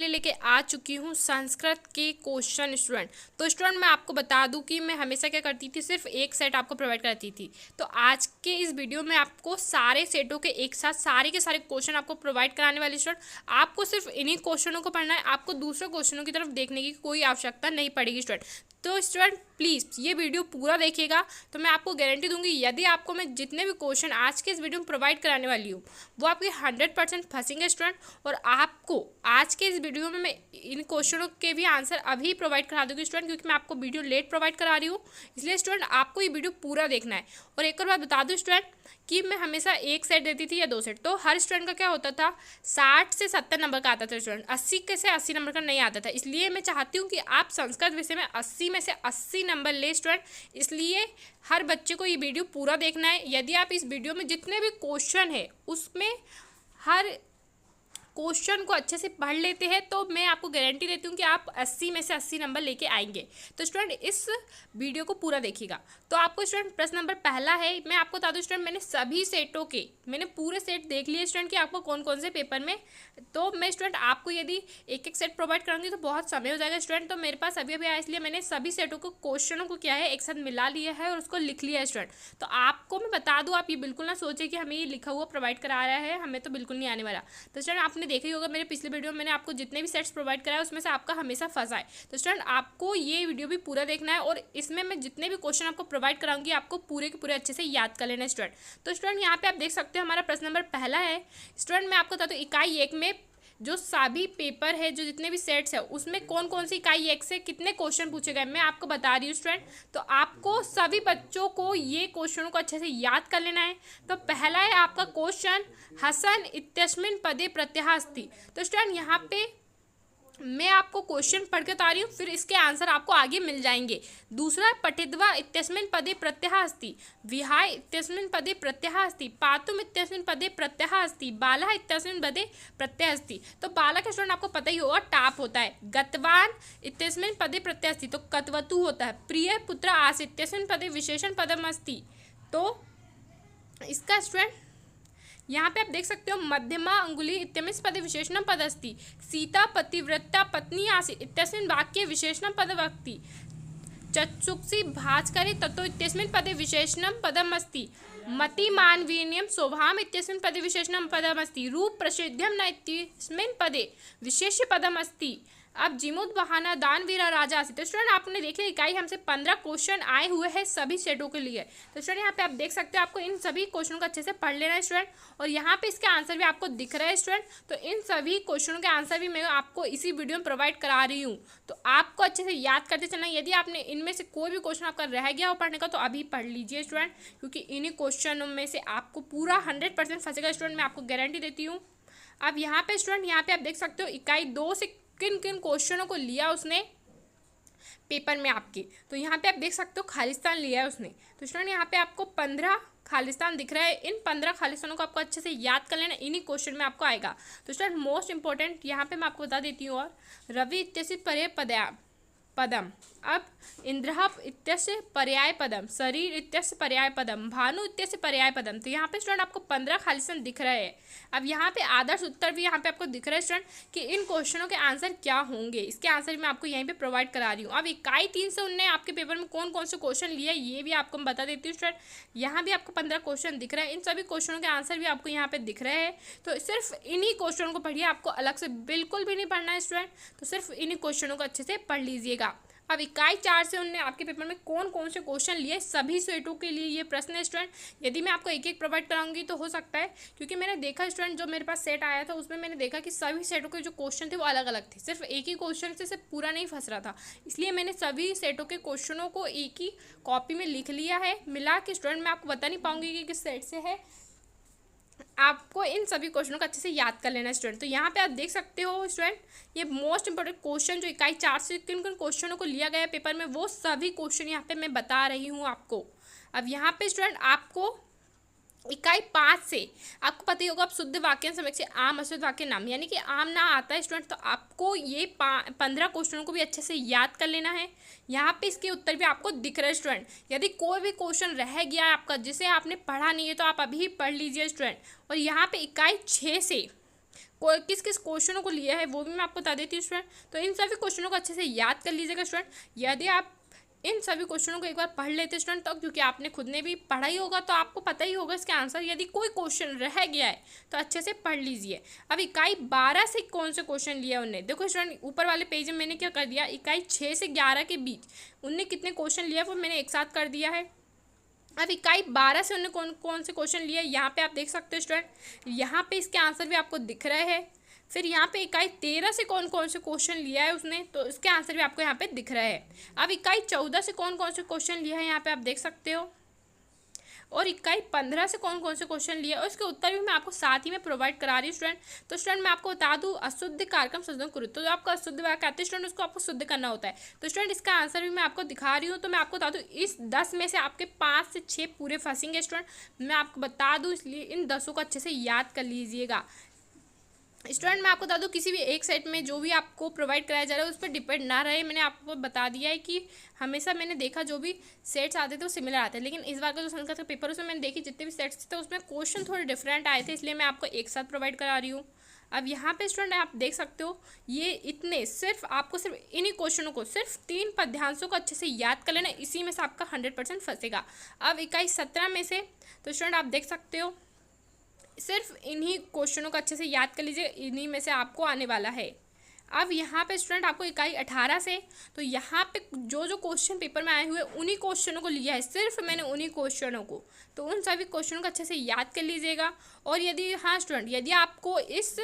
लेके आ चुकी हूँ संस्कृत के क्वेश्चन स्टूडेंट। तो स्टूडेंट मैं आपको बता दूं कि मैं हमेशा क्या करती थी, सिर्फ एक सेट आपको प्रोवाइड करती थी। तो आज के इस वीडियो में आपको सारे सेटों के एक साथ सारे के सारे क्वेश्चन आपको प्रोवाइड कराने वाले स्टूडेंट। आपको सिर्फ इन्हीं क्वेश्चनों को पढ़ना है, आपको दूसरे क्वेश्चनों की तरफ देखने की कोई आवश्यकता नहीं पड़ेगी स्टूडेंट। तो स्टूडेंट प्लीज़ ये वीडियो पूरा देखिएगा, तो मैं आपको गारंटी दूंगी यदि आपको मैं जितने भी क्वेश्चन आज के इस वीडियो में प्रोवाइड कराने वाली हूँ वो आपके 100% फंसेंगे स्टूडेंट। और आपको आज के इस वीडियो में मैं इन क्वेश्चनों के भी आंसर अभी प्रोवाइड करा दूंगी स्टूडेंट, क्योंकि मैं आपको वीडियो लेट प्रोवाइड करा रही हूँ। इसलिए स्टूडेंट आपको ये वीडियो पूरा देखना है। और एक और बात बता दूँ स्टूडेंट कि मैं हमेशा एक सेट देती थी या दो सेट, तो हर स्टूडेंट का क्या होता था 60 से 70 नंबर का आता था स्टूडेंट, 80 के से 80 नंबर का नहीं आता था। इसलिए मैं चाहती हूँ कि आप संस्कृत विषय में 80 में से 80 नंबर ले स्टूडेंट। इसलिए हर बच्चे को ये वीडियो पूरा देखना है। यदि आप इस वीडियो में जितने भी क्वेश्चन है उसमें हर क्वेश्चन को अच्छे से पढ़ लेते हैं तो मैं आपको गारंटी देती हूँ कि आप 80 में से 80 नंबर लेके आएंगे। तो स्टूडेंट इस वीडियो को पूरा देखिएगा। तो आपको स्टूडेंट प्रश्न नंबर पहला है, मैं आपको बता दूँ स्टूडेंट मैंने सभी सेटों के पूरे सेट देख लिए स्टूडेंट कि आपको कौन कौन से पेपर में। तो मैं स्टूडेंट आपको यदि एक एक सेट प्रोवाइड करूँगी तो बहुत समय हो जाएगा स्टूडेंट। तो मेरे पास अभी अभी आया, इसलिए मैंने सभी सेटों को क्वेश्चनों को क्या है एक साथ मिला लिया है और उसको लिख लिया है स्टूडेंट। तो आपको मैं बता दूँ, आप ये बिल्कुल ना सोचे कि हमें ये लिखा हुआ प्रोवाइड करा रहा है, हमें तो बिल्कुल नहीं आने वाला। तो स्टूडेंट आपने देखा ही होगा मेरे पिछले वीडियो में मैंने आपको जितने भी सेट्स प्रोवाइड कराया उसमें से आपका हमेशा फंसा है। तो स्टूडेंट आपको ये वीडियो भी पूरा देखना है और इसमें मैं जितने भी क्वेश्चन आपको प्रोवाइड कराऊंगी आपको पूरे के पूरे अच्छे से याद कर लेना है स्टूडेंट। तो स्टूडेंट यहाँ पे आप देख सकते हो हमारा प्रश्न नंबर पहला है स्टूडेंट। मैं आपको बता दूँ इकाई एक में जो सभी पेपर है, जो जितने भी सेट्स है उसमें कौन कौन सी इकाई एक से कितने क्वेश्चन पूछे गए मैं आपको बता रही हूँ स्टूडेंट। तो आपको सभी बच्चों को ये क्वेश्चनों को अच्छे से याद कर लेना है। तो पहला है आपका क्वेश्चन, हसन इत्यस्मिन् पदे प्रत्ययः अस्ति। तो स्टूडेंट यहाँ पे मैं आपको क्वेश्चन पढ़ के बता रही हूँ, फिर इसके आंसर आपको आगे मिल जाएंगे। दूसरा, पठित्वा इत्यस्मिन् पदे प्रत्ययः अस्ति, विहाय इत्यस्मिन् पदे प्रत्ययः अस्ति, पातुम इत्यस्मिन् पदे प्रत्ययः अस्ति, बालः इत्यस्मिन् पदे प्रत्ययः अस्ति। तो बालः का स्टूडेंट आपको पता ही होगा टाप होता है। गतवान इत्यस्मिन् पदे प्रत्ययः अस्ति तो कतवतु होता है। प्रिय पुत्र आस इत्यस्मिन् पदे विशेषण पदम अस्ति। तो इसका स्टूडेंट यहाँ पे आप देख सकते हो मध्यमा अंगुली इत्यस्मिन् पदे विशेषणम पद अस्ति, सीता पतिव्रता पत्नी आसीत् इत्यस्मिन् वाक्ये विशेषणम पदम अस्ति, चक्षुषी भास्करे ततो इत्यस्मिन् पदे विशेषणम पदम अस्ति, मति मानवीर्यं शोभाम इत्यस्मिन् पदे विशेषणम पदम अस्ति, रूप प्रसिद्ध्यम न इत्यस्मिन् पदे विशेष्य पदम अस्ति। अब जिमुद बहाना दानवीर राजा आसी। तो स्टूडेंट आपने देख लिया इकाई हमसे 15 क्वेश्चन आए हुए हैं सभी सेटों के लिए। तो स्टूडेंट यहाँ पे आप देख सकते हो, आपको इन सभी क्वेश्चनों को अच्छे से पढ़ लेना है स्टूडेंट। और यहाँ पे इसके आंसर भी आपको दिख रहे हैं स्टूडेंट। तो इन सभी क्वेश्चनों के आंसर भी मैं आपको इसी वीडियो में प्रोवाइड करा रही हूँ। तो आपको अच्छे से याद करते चलना। यदि आपने इनमें से कोई भी क्वेश्चन आपका रह गया हो पढ़ने का तो अभी पढ़ लीजिए स्टूडेंट, क्योंकि इन्हीं क्वेश्चनों में से आपको पूरा 100% फंसेगा स्टूडेंट, मैं आपको गारंटी देती हूँ। अब यहाँ पे स्टूडेंट यहाँ पे आप देख सकते हो इकाई 2 से किन किन क्वेश्चनों को लिया उसने पेपर में आपके। तो यहाँ पे आप देख सकते हो खालिस्तान लिया है उसने। तो स्टूडेंट यहाँ पे आपको 15 खालिस्तान दिख रहा है। इन 15 खालिस्तानों को आपको अच्छे से याद कर लेना, इन्हीं क्वेश्चन में आपको आएगा। तो स्टूडेंट मोस्ट इंपॉर्टेंट यहाँ पे मैं आपको बता देती हूँ। और रवि इत्यस्य पर्याय पदम, अब इंद्र इत्यस्य पर्याय पदम, शरीर इत्यस्य पर्याय पदम, भानु इत्यस्य पर्याय पदम। तो यहाँ पे स्टूडेंट आपको 15 खालिस्तान दिख रहे हैं। अब यहाँ पे आदर्श उत्तर भी यहाँ पे आपको दिख रहा है स्टूडेंट कि इन क्वेश्चनों के आंसर क्या होंगे। इसके आंसर मैं आपको यहीं पे प्रोवाइड करा रही हूँ। अब इकाई 3 से 19 आपके पेपर में कौन कौन से क्वेश्चन लिए ये भी आपको मैं बता देती हूँ स्टूडेंट। यहाँ भी आपको 15 क्वेश्चन दिख रहे हैं, इन सभी क्वेश्चनों के आंसर भी आपको यहाँ पे दिख रहे हैं। तो सिर्फ इन्हीं क्वेश्चनों को पढ़िए, आपको अलग से बिल्कुल भी नहीं पढ़ना है स्टूडेंट। तो सिर्फ इन्हीं क्वेश्चनों को अच्छे से पढ़ लीजिएगा। अब इकाई 4 से 19 आपके पेपर में कौन कौन से क्वेश्चन लिए सभी सेटों के लिए ये प्रश्न है स्टूडेंट। यदि मैं आपको एक एक प्रोवाइड कराऊंगी तो हो सकता है, क्योंकि मैंने देखा स्टूडेंट जो मेरे पास सेट आया था उसमें मैंने देखा कि सभी सेटों के जो क्वेश्चन थे वो अलग अलग थे, सिर्फ एक ही क्वेश्चन से सिर्फ पूरा नहीं फंस रहा था। इसलिए मैंने सभी सेटों के क्वेश्चनों को एक ही कॉपी में लिख लिया है मिला के स्टूडेंट। मैं आपको बता नहीं पाऊंगी कि किस सेट से है, आपको इन सभी क्वेश्चनों को अच्छे से याद कर लेना स्टूडेंट। तो यहाँ पे आप देख सकते हो स्टूडेंट ये मोस्ट इंपॉर्टेंट क्वेश्चन जो इकाई 4 से किन किन क्वेश्चनों को लिया गया है पेपर में वो सभी क्वेश्चन यहाँ पे मैं बता रही हूँ आपको। अब यहाँ पे स्टूडेंट आपको इकाई 5 से आपको पता ही होगा, आप शुद्ध वाक्य समीक्षा आम अशुद्ध वाक्य नाम यानी कि आम ना आता है स्टूडेंट। तो आपको ये 15 क्वेश्चनों को भी अच्छे से याद कर लेना है। यहाँ पे इसके उत्तर भी आपको दिख रहे हैं स्टूडेंट। यदि कोई भी क्वेश्चन रह गया है आपका जिसे आपने पढ़ा नहीं है तो आप अभी पढ़ लीजिए स्टूडेंट। और यहाँ पे इकाई 6 से किस किस क्वेश्चनों को लिया है वो भी मैं आपको बता देती हूँ स्टूडेंट। तो इन सभी क्वेश्चनों को अच्छे से याद कर लीजिएगा स्टूडेंट। यदि आप इन सभी क्वेश्चनों को एक बार पढ़ लेते स्टूडेंट, तो क्योंकि आपने खुद ने भी पढ़ा ही होगा तो आपको पता ही होगा इसके आंसर। यदि कोई क्वेश्चन रह गया है तो अच्छे से पढ़ लीजिए। अब इकाई 12 से कौन से क्वेश्चन लिया उनने, देखो स्टूडेंट ऊपर वाले पेज में मैंने क्या कर दिया, इकाई 6 से 11 के बीच उनने कितने क्वेश्चन लिया वो मैंने एक साथ कर दिया है। अब इकाई 12 से उन्होंने कौन कौन से क्वेश्चन लिए यहाँ पे आप देख सकते हो स्टूडेंट, यहाँ पे इसके आंसर भी आपको दिख रहे हैं। फिर यहाँ पे इकाई 13 से कौन कौन से क्वेश्चन लिया है उसने, तो इसके आंसर भी आपको यहाँ पे दिख रहा है। अब इकाई 14 से कौन कौन से क्वेश्चन लिया है यहाँ पे आप देख सकते हो, और इकाई 15 से कौन कौन से क्वेश्चन लिया और इसके उत्तर भी मैं आपको साथ ही में प्रोवाइड करा रही हूँ स्टूडेंट। तो स्टूडेंट मैं आपको बता दूँ, अशुद्ध कारकम संशोधन करूँ तो जो आपका अशुद्ध वाक्य आते हैं स्टूडेंट उसको आपको शुद्ध करना होता है। तो स्टूडेंट इसका आंसर भी मैं आपको दिखा रही हूँ। तो मैं आपको बता दूँ इस 10 में से आपके 5 से 6 पूरे फंसेंगे स्टूडेंट, मैं आपको बता दूँ, इसलिए इन 10 को अच्छे से याद कर लीजिएगा स्टूडेंट। मैं आपको बता दूं किसी भी एक सेट में जो भी आपको प्रोवाइड कराया जा रहा है उस पर डिपेंड ना रहे। मैंने आपको बता दिया है कि हमेशा मैंने देखा जो भी सेट्स आते थे वो सिमिलर आते हैं, लेकिन इस बार का जो संस्कृत का पेपर उसमें मैंने देखी जितने भी सेट्स थे उसमें क्वेश्चन थोड़े डिफरेंट आए थे, इसलिए मैं आपको एक साथ प्रोवाइड करा रही हूँ। अब यहाँ पे स्टूडेंट आप देख सकते हो ये इतने सिर्फ आपको सिर्फ इन्हीं क्वेश्चनों को सिर्फ 3 पद्यांशों को अच्छे से याद कर लेना, इसी में से आपका 100% फंसेगा। अब इकाई 17 में से तो स्टूडेंट आप देख सकते हो सिर्फ इन्हीं क्वेश्चनों को अच्छे से याद कर लीजिए, इन्हीं में से आपको आने वाला है। अब यहाँ पे स्टूडेंट आपको इकाई 18 से, तो यहाँ पे जो जो क्वेश्चन पेपर में आए हुए उन्हीं क्वेश्चनों को लिया है, सिर्फ मैंने उन्हीं क्वेश्चनों को, तो उन सभी क्वेश्चनों को अच्छे से याद कर लीजिएगा। और यदि हाँ स्टूडेंट यदि आपको इस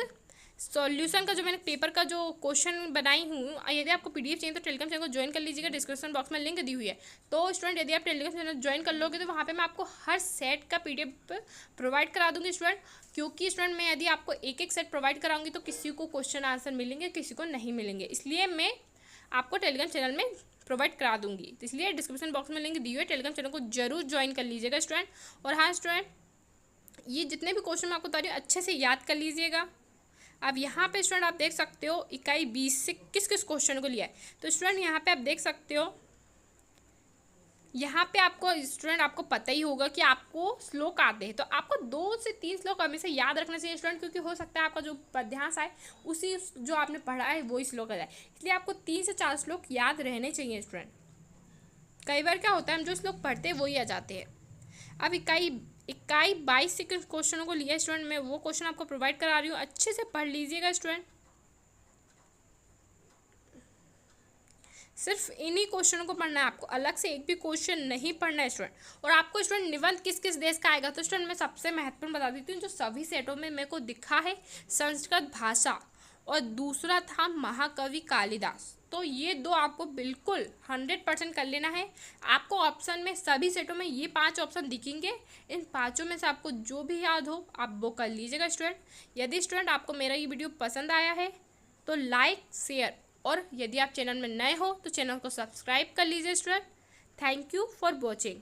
सॉल्यूशन का जो मैंने पेपर का जो क्वेश्चन बनाई हूँ, यदि आपको पीडीएफ चाहिए तो टेलीग्राम चैनल को ज्वाइन कर लीजिएगा, डिस्क्रिप्शन बॉक्स में लिंक दी हुई है। तो स्टूडेंट यदि आप टेलीग्राम चैनल ज्वाइन कर लोगे तो वहाँ पे मैं आपको हर सेट का पीडीएफ प्रोवाइड करा दूँगी स्टूडेंट, क्योंकि स्टूडेंट मैं यदि आपको एक एक सेट प्रोवाइड कराऊंगी तो किसी को क्वेश्चन आंसर मिलेंगे किसी को नहीं मिलेंगे, इसलिए मैं आपको टेलीग्राम चैनल में प्रोवाइड करा दूंगी। तो इसलिए डिस्क्रिप्शन बॉक्स में लिंक दी हुई है, टेलीग्राम चैनल को जरूर ज्वाइन कर लीजिएगा स्टूडेंट। और हाँ स्टूडेंट ये जितने भी क्वेश्चन मैं आपको बता रही हूँ अच्छे से याद कर लीजिएगा। अब यहाँ पे स्टूडेंट आप देख सकते हो इकाई 20 से किस किस क्वेश्चन को लिया है, तो स्टूडेंट यहाँ पे आप देख सकते हो, यहाँ पे आपको स्टूडेंट आपको पता ही होगा कि आपको श्लोक आते हैं, तो आपको 2 से 3 श्लोक हमेशा याद रखना चाहिए स्टूडेंट, क्योंकि हो सकता है आपका जो पद्यांश आए उसी जो आपने पढ़ा है वही श्लोक आ जाए, इसलिए आपको 3 से 4 श्लोक याद रहने चाहिए स्टूडेंट। कई बार क्या होता है हम जो श्लोक पढ़ते हैं वही आ जाते हैं। अब इकाई 22 से क्वेश्चनों को लिया स्टूडेंट, मैं वो क्वेश्चन आपको प्रोवाइड करा रही हूँ, अच्छे से पढ़ लीजिएगा स्टूडेंट। सिर्फ इन्हीं क्वेश्चनों को पढ़ना है आपको, अलग से एक भी क्वेश्चन नहीं पढ़ना है स्टूडेंट। और आपको स्टूडेंट निबंध किस किस देश का आएगा, तो स्टूडेंट मैं सबसे महत्वपूर्ण बता देती हूँ, जो सभी सेटों में मेरे को दिखा है संस्कृत भाषा और दूसरा था महाकवि कालिदास, तो ये 2 आपको बिल्कुल 100% कर लेना है। आपको ऑप्शन में सभी सेटों में ये 5 ऑप्शन दिखेंगे, इन 5 में से आपको जो भी याद हो आप वो कर लीजिएगा स्टूडेंट। यदि स्टूडेंट आपको मेरा ये वीडियो पसंद आया है तो लाइक शेयर, और यदि आप चैनल में नए हो तो चैनल को सब्सक्राइब कर लीजिए student. Thank you for watching.